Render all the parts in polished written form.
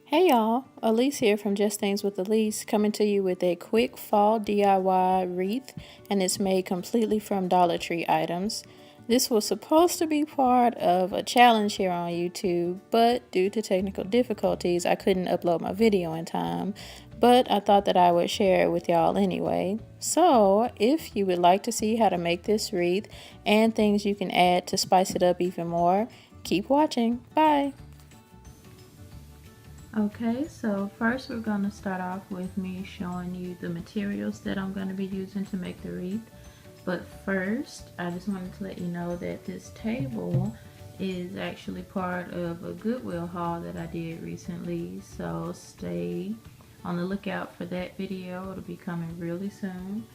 Hey y'all, Elise here from Just Things with Elise, coming to you with a quick fall DIY wreath, and it's made completely from Dollar Tree items. This was supposed to be part of a challenge here on YouTube, but due to technical difficulties, I couldn't upload my video in time, but I thought that I would share it with y'all anyway. So, if you would like to see how to make this wreath and things you can add to spice it up even more, keep watching. Bye! Okay, so first we're going to start off with me showing you the materials that I'm going to be using to make the wreath. But first, I just wanted to let you know that this table is actually part of a Goodwill haul that I did recently. So stay on the lookout for that video. It'll be coming really soon.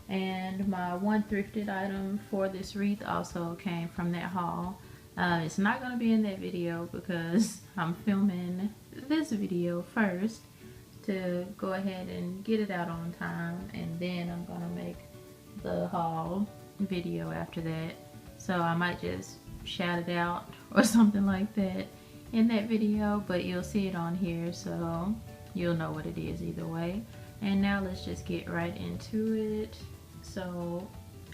And my one thrifted item for this wreath also came from that haul. It's not going to be in that video because I'm filming this video first to go ahead and get it out on time, and then I'm going to make the haul video after that. So I might just shout it out or something like that in that video, but you'll see it on here, so you'll know what it is either way. And now let's just get right into it. So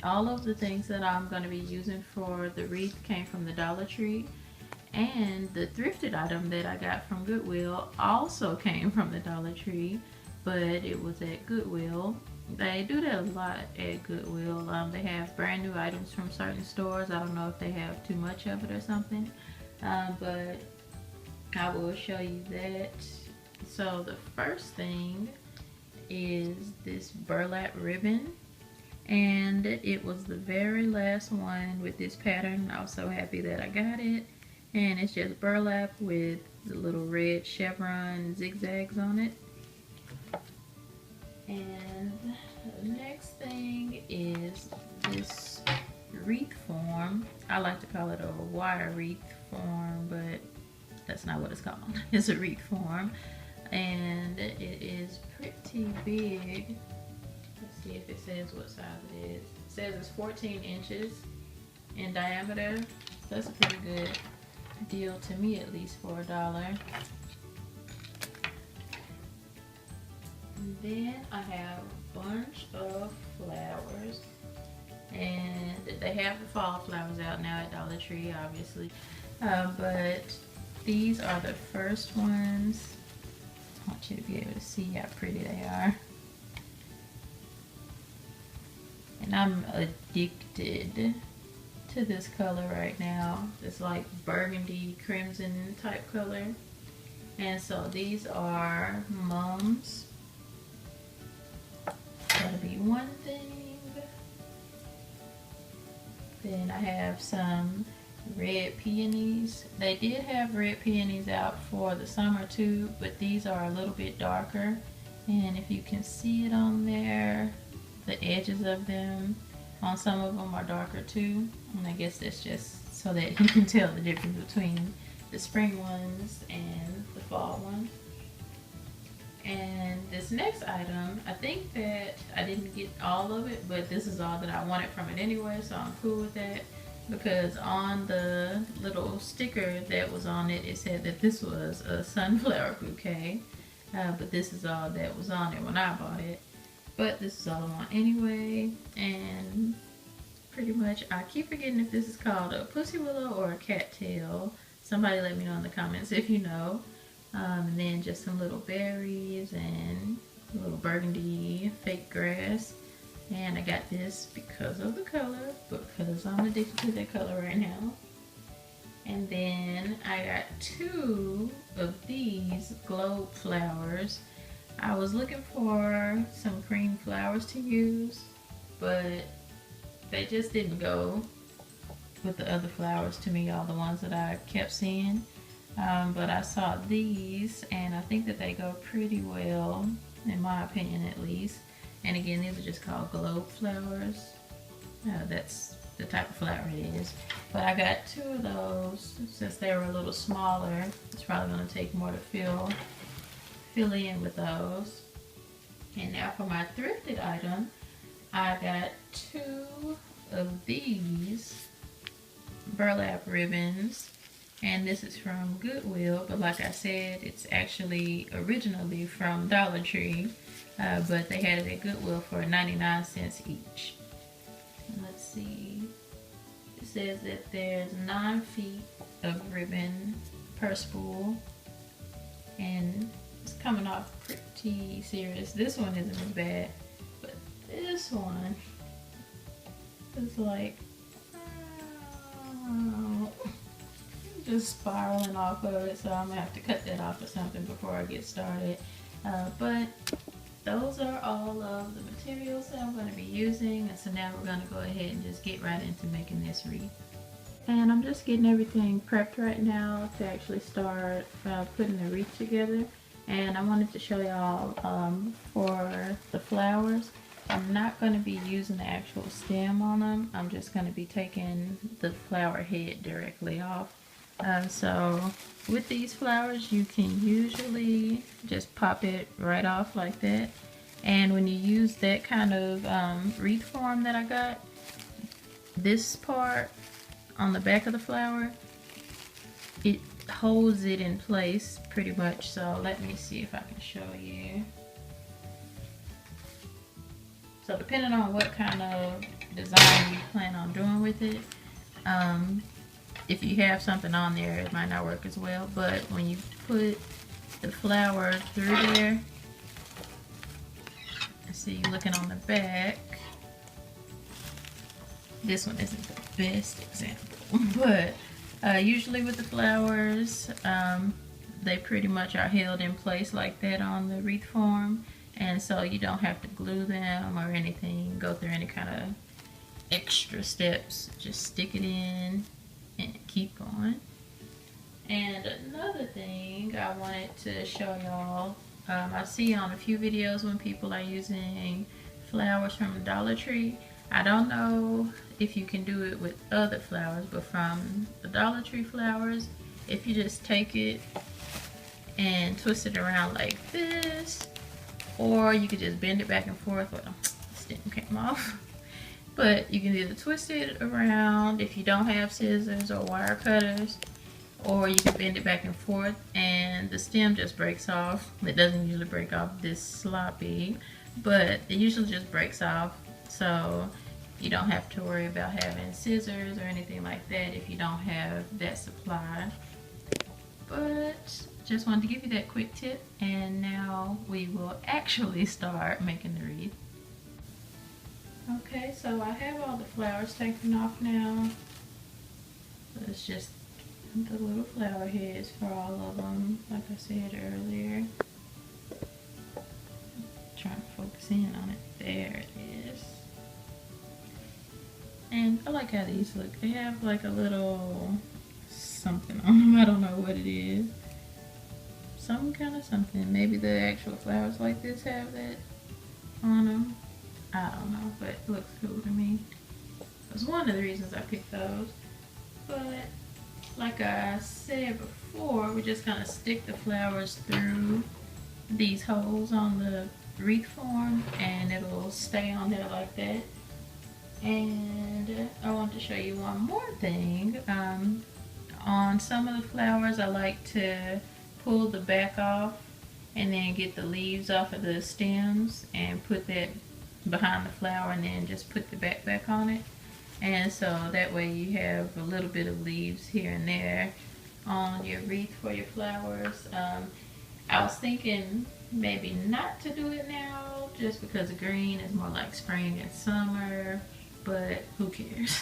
all of the things that I'm going to be using for the wreath came from the Dollar Tree, and the thrifted item that I got from Goodwill also came from the Dollar Tree, but it was at Goodwill. They do that a lot at Goodwill. They have brand new items from certain stores. I don't know if they have too much of it or something, but I will show you that. So the first thing is this burlap ribbon, and it was the very last one with this pattern. I was so happy that I got it, and it's just burlap with the little red chevron zigzags on it. And the next thing is this wreath form. I like to call it a wire wreath form, but that's not what it's called. It's a wreath form, and it is pretty big. Let's see if it says what size it is. It says it's 14 inches in diameter. That's a pretty good deal to me, at least for $1. And then I have a bunch of flowers, and they have the fall flowers out now at Dollar Tree, obviously, but these are the first ones. I want you to be able to see how pretty they are. And I'm addicted to this color right now. It's like burgundy crimson type color. And so these are mums. That'll be one thing. Then I have some red peonies. They did have red peonies out for the summer too, but these are a little bit darker. And if you can see it on there, the edges of them on some of them are darker too, and I guess that's just so that you can tell the difference between the spring ones and the fall ones. And this next item, I think that I didn't get all of it, but this is all that I wanted from it anyway, so I'm cool with that, because on the little sticker that was on it, it said that this was a sunflower bouquet, but this is all that was on it when I bought it. But this is all I want anyway, and pretty much I keep forgetting if this is called a pussy willow or a cattail. Somebody let me know in the comments if you know. And then just some little berries and a little burgundy fake grass. And I got this because of the color, because I'm addicted to that color right now. And then I got two of these globe flowers. I was looking for some cream flowers to use, but they just didn't go with the other flowers to me, all the ones that I kept seeing. But I saw these, and I think that they go pretty well, in my opinion at least. And again, these are just called globe flowers. That's the type of flower it is. But I got two of those since they were a little smaller. It's probably going to take more to fill in with those. And now for my thrifted item, I got two of these burlap ribbons, and this is from Goodwill, but like I said, it's actually originally from Dollar Tree, but they had it at Goodwill for 99 cents each. Let's see, it says that there's 9 feet of ribbon per spool, and it's coming off pretty serious. This one isn't as bad, but this one is like just spiraling off of it, so I'm gonna have to cut that off or something before I get started. But those are all of the materials that I'm going to be using, and so now we're going to go ahead and just get right into making this wreath. And I'm just getting everything prepped right now to actually start putting the wreath together. And I wanted to show y'all for the flowers, I'm not going to be using the actual stem on them. I'm just going to be taking the flower head directly off. So with these flowers, you can usually just pop it right off like that. And when you use that kind of wreath form that I got, this part on the back of the flower, it holds it in place pretty much. So let me see if I can show you. So depending on what kind of design you plan on doing with it, if you have something on there, it might not work as well. But when you put the flower through there, see, looking on the back, this one isn't the best example, but usually with the flowers, they pretty much are held in place like that on the wreath form, and so you don't have to glue them or anything, go through any kind of extra steps. Just stick it in and keep going. And another thing I wanted to show y'all, I see on a few videos when people are using flowers from Dollar Tree. I don't know if you can do it with other flowers, but from the Dollar Tree flowers, if you just take it and twist it around like this, or you could just bend it back and forth. Well, the stem came off. But you can either twist it around if you don't have scissors or wire cutters, or you can bend it back and forth and the stem just breaks off. It doesn't usually break off this sloppy, but it usually just breaks off, so you don't have to worry about having scissors or anything like that if you don't have that supply. But just wanted to give you that quick tip, and now we will actually start making the wreath. Okay, so I have all the flowers taken off now. So it's just the little flower heads for all of them, like I said earlier. Trying to focus in on it. There it is. And I like how these look. They have like a little something on them. I don't know what it is. Some kind of something. Maybe the actual flowers like this have that on them. I don't know, but it looks cool to me. That's one of the reasons I picked those. But like I said before, we're just gonna stick the flowers through these holes on the wreath form, and it'll stay on there like that. And I want to show you one more thing. On some of the flowers, I like to pull the back off and then get the leaves off of the stems and put that behind the flower, and then just put the back on it. And so that way you have a little bit of leaves here and there on your wreath for your flowers. I was thinking maybe not to do it now just because the green is more like spring and summer, but who cares?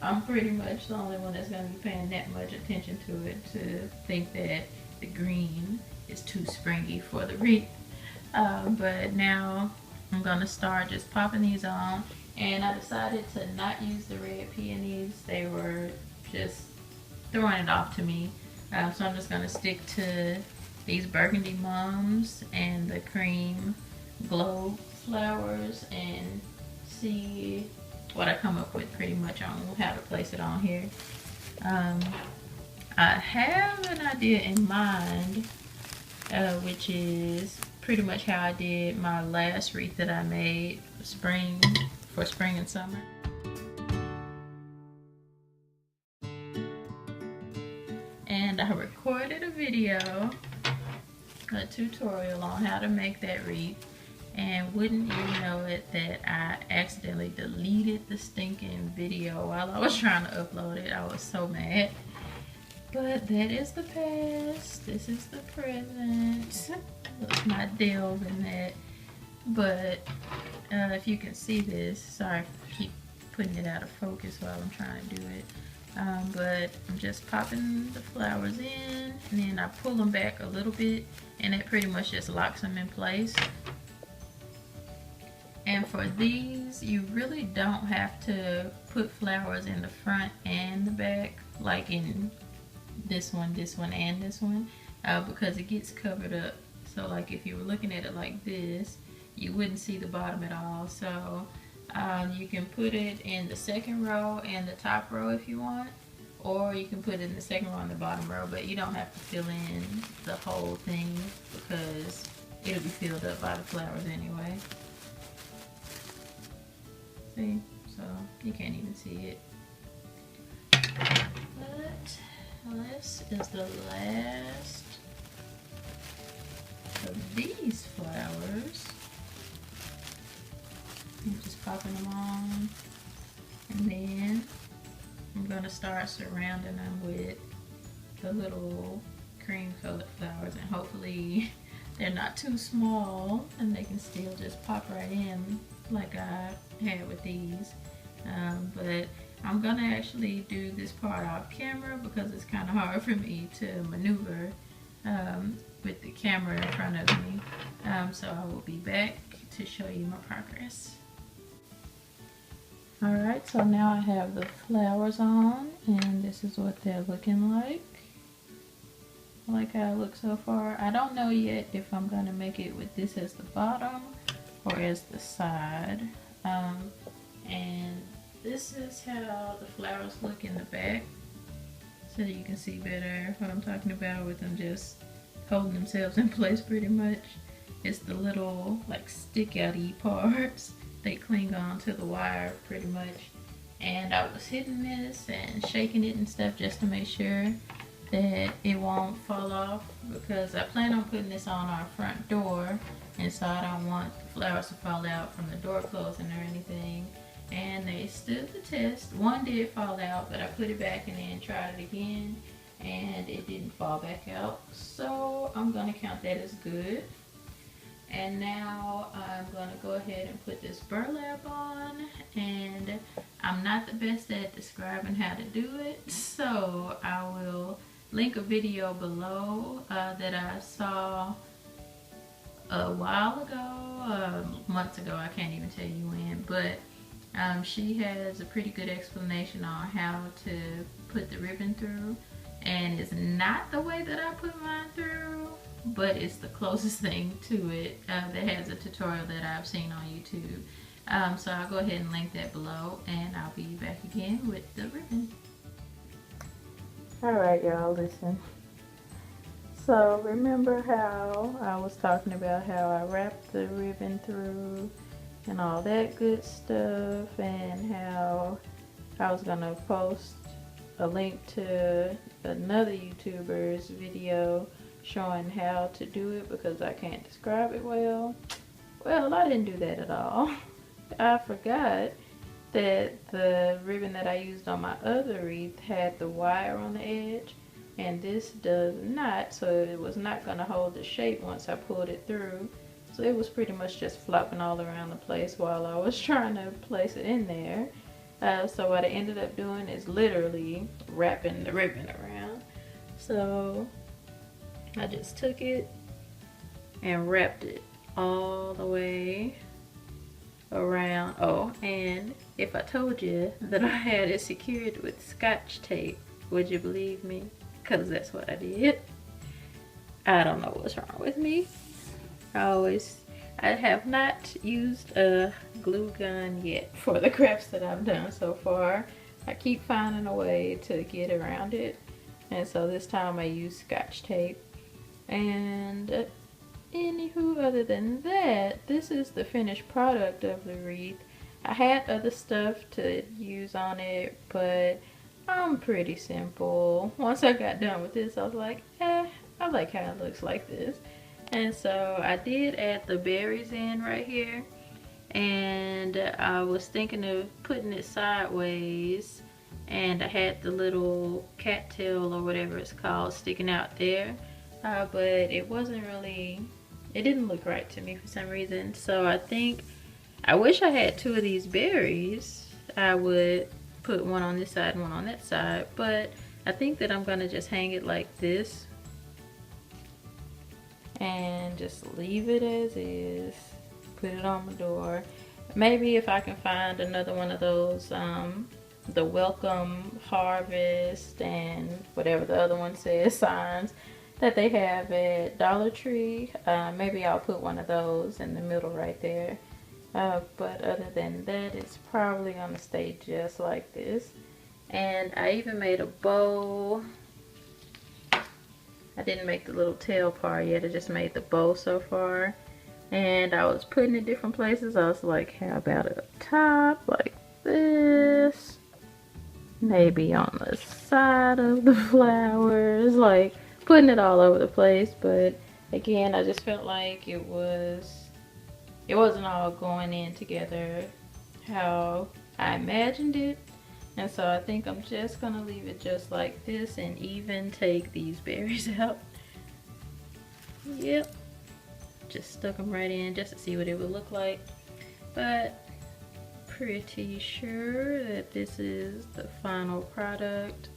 I'm pretty much the only one that's going to be paying that much attention to it to think that the green is too springy for the wreath. But now I'm going to start just popping these on. And I decided to not use the red peonies. They were just throwing it off to me. So I'm just going to stick to these burgundy mums and the cream glow flowers and see what I come up with pretty much on how to place it on here. I have an idea in mind, which is pretty much how I did my last wreath that I made for spring and summer. video, a tutorial on how to make that wreath, and wouldn't you know it that I accidentally deleted the stinking video while I was trying to upload it. I was so mad. But that is the past. This is the present. Let's not delve in that. But if you can see this, sorry I keep putting it out of focus while I'm trying to do it. But I'm just popping the flowers in, and then I pull them back a little bit, and it pretty much just locks them in place. And for these, you really don't have to put flowers in the front and the back, like in this one, and this one, because it gets covered up. So like if you were looking at it like this, you wouldn't see the bottom at all. So you can put it in the second row and the top row if you want, or you can put it in the second row and the bottom row, but you don't have to fill in the whole thing because it'll be filled up by the flowers anyway. See? So you can't even see it. But this is the last of these flowers. I'm just popping them on, and then I'm going to start surrounding them with the little cream colored flowers, and hopefully they're not too small and they can still just pop right in like I had with these. But I'm going to actually do this part off camera because it's kind of hard for me to maneuver with the camera in front of me. So I will be back to show you my progress. Alright, so now I have the flowers on, and this is what they're looking like. I like how it looks so far. I don't know yet if I'm going to make it with this as the bottom or as the side. And this is how the flowers look in the back, so you can see better what I'm talking about with them just holding themselves in place pretty much. It's the little like stick outy parts. They cling on to the wire pretty much. And I was hitting this and shaking it and stuff just to make sure that it won't fall off, because I plan on putting this on our front door, and so I don't want the flowers to fall out from the door closing or anything. And they stood the test. One did fall out, but I put it back and then tried it again, and it didn't fall back out. So I'm gonna count that as good. And now I'm gonna go ahead and put this burlap on, and I'm not the best at describing how to do it, so I will link a video below that I saw a while ago, months ago, I can't even tell you when, but she has a pretty good explanation on how to put the ribbon through, and it's not the way that I put mine through, but it's the closest thing to it that has a tutorial that I've seen on YouTube. So I'll go ahead and link that below, and I'll be back again with the ribbon. Alright y'all, listen. So remember how I was talking about how I wrapped the ribbon through and all that good stuff, and how I was gonna post a link to another YouTuber's video showing how to do it because I can't describe it well. Well, I didn't do that at all. I forgot that the ribbon that I used on my other wreath had the wire on the edge, and this does not, so it was not going to hold the shape once I pulled it through. So it was pretty much just flopping all around the place while I was trying to place it in there. So what I ended up doing is literally wrapping the ribbon around. So I just took it and wrapped it all the way around. Oh, and if I told you that I had it secured with Scotch tape, would you believe me? Because that's what I did. I don't know what's wrong with me. I have not used a glue gun yet for the crafts that I've done so far. I keep finding a way to get around it, and so this time I used Scotch tape. And anywho, other than that, this is the finished product of the wreath. I had other stuff to use on it, but I'm pretty simple. Once I got done with this, I was like, I like how it looks like this. And so I did add the berries in right here, and I was thinking of putting it sideways, and I had the little cattail or whatever it's called sticking out there, but it wasn't really, it didn't look right to me for some reason. So I think, I wish I had two of these berries. I would put one on this side and one on that side, but I think that I'm gonna just hang it like this and just leave it as is. Put it on my door. Maybe if I can find another one of those, the welcome harvest and whatever the other one says signs that they have at Dollar Tree, maybe I'll put one of those in the middle right there. But other than that, it's probably gonna stay just like this. And I even made a bow. I didn't make the little tail part yet, I just made the bow so far. And I was putting it different places. I was like, how about up top, like this? Maybe on the side of the flowers, like putting it all over the place. But again, I just felt like it wasn't all going in together how I imagined it. And so I think I'm just gonna leave it just like this and even take these berries out. Yep, just stuck them right in just to see what it would look like. But pretty sure that this is the final product.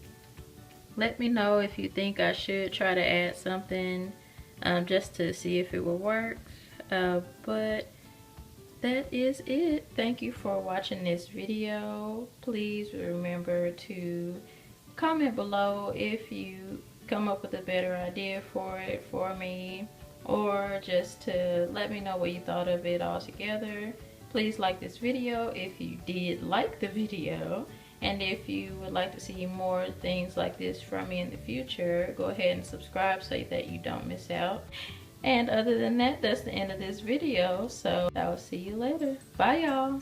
Let me know if you think I should try to add something just to see if it will work. But that is it. Thank you for watching this video. Please remember to comment below if you come up with a better idea for it for me, or just to let me know what you thought of it altogether. Please like this video if you did like the video, and if you would like to see more things like this from me in the future, go ahead and subscribe so that you don't miss out. And other than that, that's the end of this video. So I'll see you later. Bye, y'all.